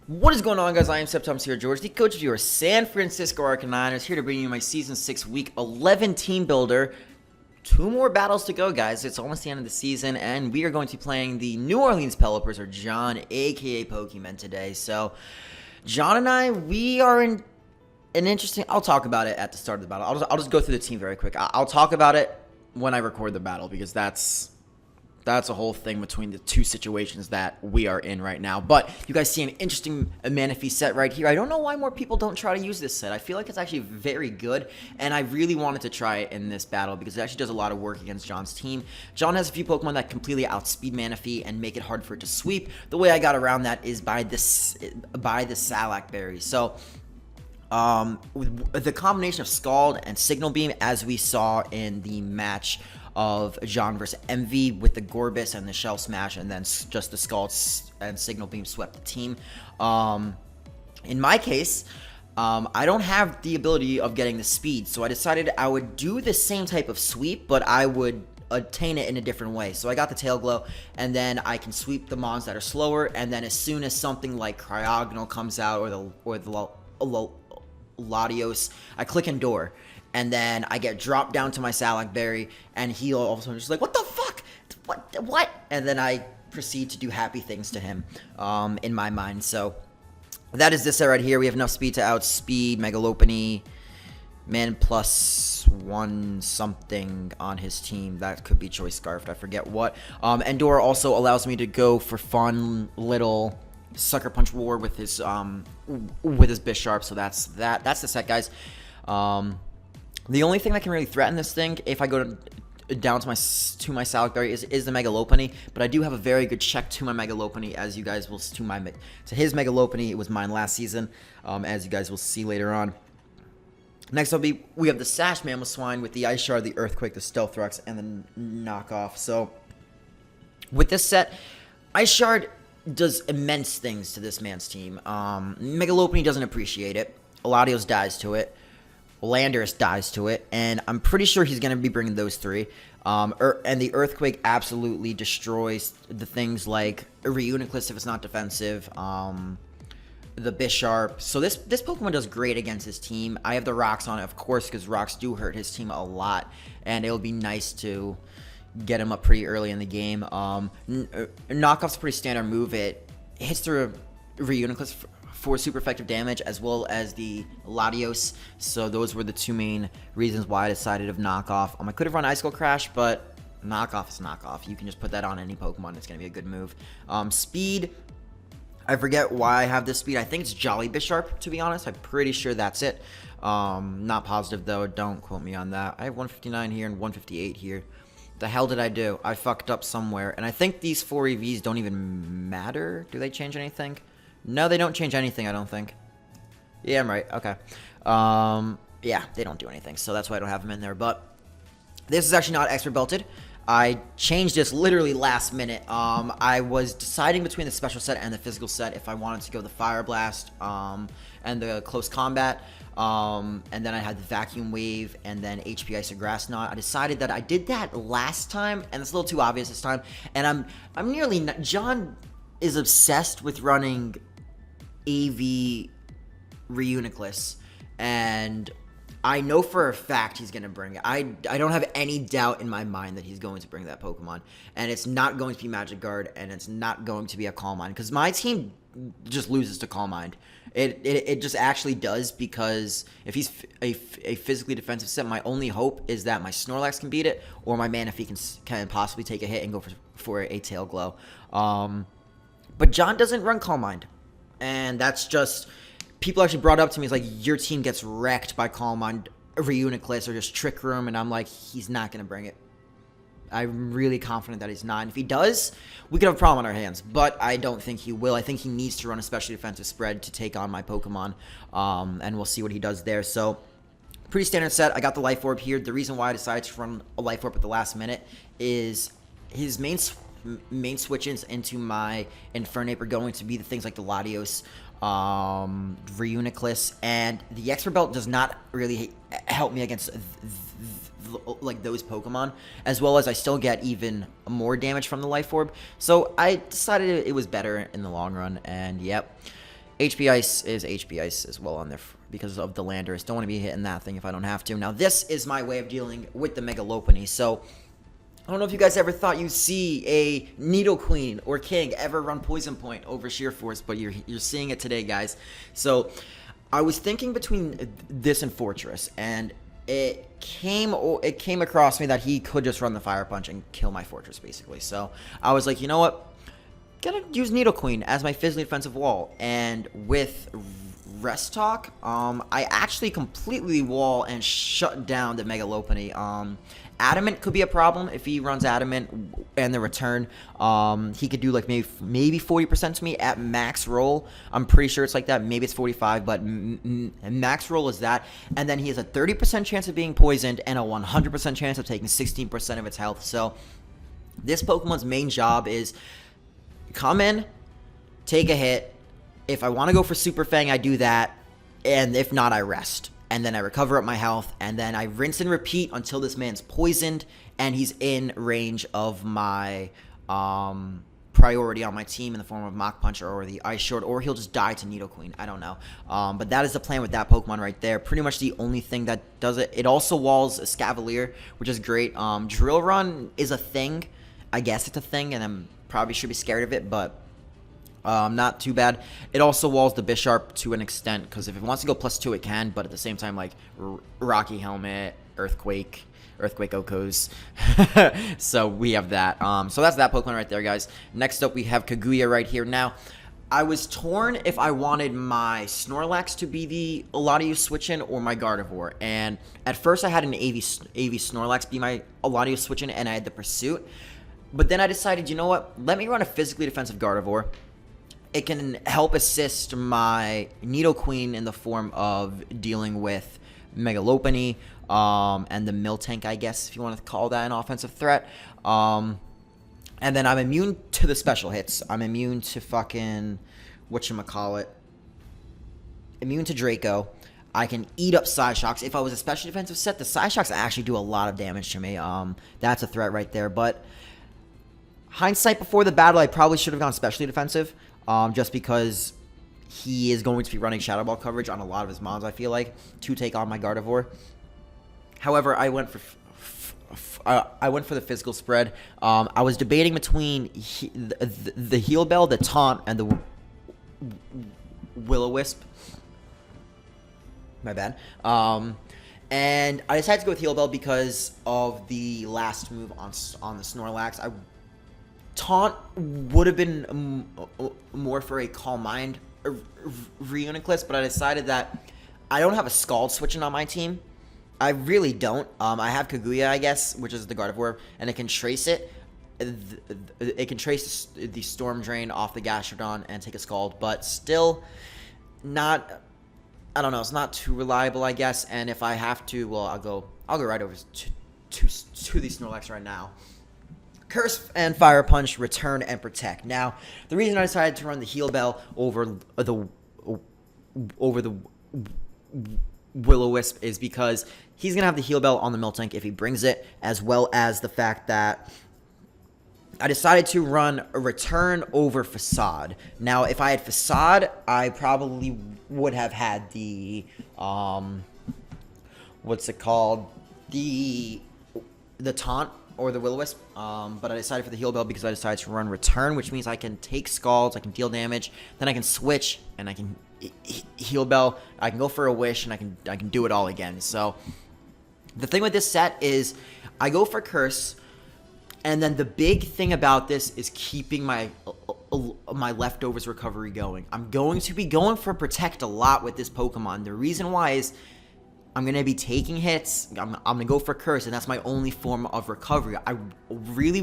What is going on, guys? I am SceptileMC here, George, the coach of your San Francisco Arcaniners, here to bring you my Season 6 Week 11 team builder. 2 more battles to go, guys. It's almost the end of the season, and we are going to be playing the New Orleans Pelippers, or John, a.k.a. Pokemon, today. So, John and I, we are in an interesting... I'll talk about it at the start of the battle. I'll just go through the team very quick. I'll talk about it when I record the battle, because that's a whole thing between the two situations that we are in right now. But you guys see an interesting Manaphy set right here. I don't know why more people don't try to use this set. I feel like it's actually very good, and I really wanted to try it in this battle because it actually does a lot of work against John's team. John has a few Pokemon that completely outspeed Manaphy and make it hard for it to sweep. The way I got around that is by the Salac berries. So with the combination of Scald and Signal Beam, as we saw in the match of John versus MV with the Gorbis and the Shell Smash, and then just the Scald and Signal Beam swept the team. In my case, I don't have the ability of getting the speed, so I decided I would do the same type of sweep, but I would attain it in a different way. So I got the Tail Glow, and then I can sweep the mons that are slower, and then as soon as something like Cryogonal comes out, or the Latios, I click Endure, and then I get dropped down to my Salac Berry, and he all of a sudden just like, what the fuck? What? And then I proceed to do happy things to him, in my mind. So that is this set right here. We have enough speed to outspeed Megalopony, man +1 something on his team. That could be Choice Scarfed, I forget what. Endure also allows me to go for fun little Sucker Punch War with his Bisharp, so that's the set, guys. The only thing that can really threaten this thing, if I go down to my Salac Berry, is the Mega Lopunny, but I do have a very good check to my Mega Lopunny, as you guys will to his Mega Lopunny. It was mine last season, as you guys will see later on. Next we have the Sash Mamoswine with the Ice Shard, the Earthquake, the Stealth Rocks, and the Knockoff. So with this set, Ice Shard does immense things to this man's team. Mega Lopunny doesn't appreciate it. Latios dies to it. Landorus dies to it, and I'm pretty sure he's going to be bringing those 3. And the Earthquake absolutely destroys the things like Reuniclus if it's not defensive, the Bisharp. So this Pokemon does great against his team. I have the Rocks on it, of course, because Rocks do hurt his team a lot, and it'll be nice to get him up pretty early in the game. Knockoff's a pretty standard move. It hits through Reuniclus for super effective damage, as well as the Latios. So those were the 2 main reasons why I decided of Knockoff. I could have run Ice Cold Crash, but Knockoff is Knockoff. You can just put that on any Pokemon. It's going to be a good move. Speed, I forget why I have this speed. I think it's Jolly Bisharp, to be honest. I'm pretty sure that's it. Not positive, though. Don't quote me on that. I have 159 here and 158 here. The hell did I do? I fucked up somewhere. And I think these 4 EVs don't even matter. Do they change anything? No, they don't change anything, I don't think. Yeah, I'm right. Okay. Yeah, they don't do anything, so that's why I don't have them in there. But this is actually not expert belted. I changed this literally last minute. I was deciding between the special set and the physical set if I wanted to go the Fire Blast and the Close Combat. And then I had the Vacuum Wave and then HP Ice or Grass Knot. I decided that I did that last time, and it's a little too obvious this time. And I'm nearly not, John is obsessed with running AV Reuniclus, and I know for a fact he's going to bring it. I don't have any doubt in my mind that he's going to bring that Pokemon, and it's not going to be Magic Guard, and it's not going to be a Calm Mind, because my team just loses to Calm Mind. It just actually does, because if he's a physically defensive set, my only hope is that my Snorlax can beat it, or my Manaphy can possibly take a hit and go for a Tail Glow. But John doesn't run Calm Mind. And that's just, people actually brought up to me, it's like, your team gets wrecked by Calm Mind, Reuniclus, or just Trick Room, and I'm like, he's not going to bring it. I'm really confident that he's not. And if he does, we could have a problem on our hands, but I don't think he will. I think he needs to run a specially defensive spread to take on my Pokemon, and we'll see what he does there. So, pretty standard set. I got the Life Orb here. The reason why I decided to run a Life Orb at the last minute is his main switch-ins into my Infernape are going to be the things like the Latios, Reuniclus, and the Expert Belt does not really help me against like those Pokemon, as well as I still get even more damage from the Life Orb. So I decided it was better in the long run, and yep. HB Ice is HB Ice as well on there because of the Landers. Don't want to be hitting that thing if I don't have to. Now, this is my way of dealing with the Mega Lopunny. So, I don't know if you guys ever thought you'd see a Needle Queen or King ever run Poison Point over Sheer Force, but you're seeing it today, guys. So, I was thinking between this and Fortress, and it came across me that he could just run the Fire Punch and kill my Fortress, basically. So, I was like, you know what? Gonna use Needle Queen as my physically defensive wall, and with Rest Talk, I actually completely wall and shut down the Mega Lopunny. Adamant could be a problem if he runs Adamant and the return. He could do like maybe 40% to me at max roll. I'm pretty sure it's like that. Maybe it's 45, but max roll is that. And then he has a 30% chance of being poisoned and a 100% chance of taking 16% of its health. So this Pokemon's main job is come in, take a hit. If I want to go for Super Fang, I do that. And if not, I rest. And then I recover up my health, and then I rinse and repeat until this man's poisoned, and he's in range of my priority on my team in the form of Mach Punch or the Ice Short, or he'll just die to Needle Queen. I don't know. But that is the plan with that Pokemon right there. Pretty much the only thing that does it. It also walls a Scavalier, which is great. Drill Run is a thing. I guess it's a thing, and I'm probably should be scared of it, but not too bad. It also walls the Bisharp to an extent, because if it wants to go +2, it can, but at the same time, like, Rocky Helmet, Earthquake Okos. So we have that. So that's that Pokemon right there, guys. Next up, we have Kaguya right here. Now, I was torn if I wanted my Snorlax to be the Latios switch-in or my Gardevoir. And at first, I had an AV Snorlax be my Latios switch-in, and I had the Pursuit. But then I decided, you know what? Let me run a physically defensive Gardevoir. It can help assist my Needle Queen in the form of dealing with Mega Lopunny and the Miltank, I guess, if you want to call that an offensive threat. And then I'm immune to the special hits. I'm immune to fucking, whatchamacallit, immune to Draco. I can eat up Psyshocks. If I was a special defensive set, the Psyshocks actually do a lot of damage to me. That's a threat right there. But hindsight before the battle, I probably should have gone specially defensive. Just because he is going to be running Shadow Ball coverage on a lot of his mons, I feel like, to take on my Gardevoir. However, I went for the physical spread. I was debating between the Heal Bell, the Taunt, and the Will-O-Wisp. My bad. And I decided to go with Heal Bell because of the last move on the Snorlax. Taunt would have been more for a Calm Mind Reuniclus, but I decided that I don't have a Scald switching on my team. I really don't. I have Kaguya, I guess, which is the Gardevoir, and it can trace it. It can trace the Storm Drain off the Gastrodon and take a Scald, but still not. I don't know. It's not too reliable, I guess. And if I have to, well, I'll go right over to the Snorlax right now. Curse and Fire Punch, Return, and Protect. Now, the reason I decided to run the Heal Bell over the Will-O-Wisp is because he's going to have the Heal Bell on the Miltank if he brings it, as well as the fact that I decided to run a Return over Facade. Now, if I had Facade, I probably would have had the, what's it called? The Taunt or the Will-O-Wisp, but I decided for the Heal Bell because I decided to run Return, which means I can take Scalds, I can deal damage, then I can switch, and I can Heal Bell, I can go for a Wish, and I can do it all again. So, the thing with this set is, I go for Curse, and then the big thing about this is keeping my leftovers recovery going. I'm going to be going for Protect a lot with this Pokemon. The reason why is I'm going to be taking hits. I'm going to go for Curse, and that's my only form of recovery. I really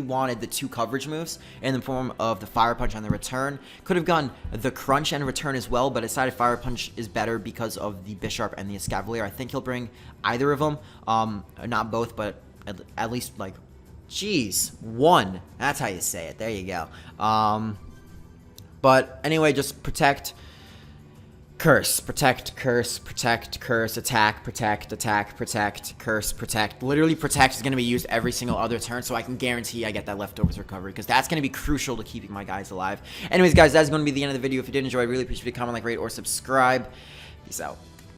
wanted the 2 coverage moves in the form of the Fire Punch and the Return. Could have gone the Crunch and Return as well, but I decided Fire Punch is better because of the Bisharp and the Escavalier. I think he'll bring either of them. Not both, but at least, like, jeez, 1. That's how you say it. There you go. But anyway, just Protect, Curse, protect, curse, protect, curse, attack, protect, curse, protect. Literally, protect is going to be used every single other turn, so I can guarantee I get that leftovers recovery, because that's going to be crucial to keeping my guys alive. Anyways, guys, that's going to be the end of the video. If you did enjoy, I really appreciate you to comment, like, rate, or subscribe. Peace out.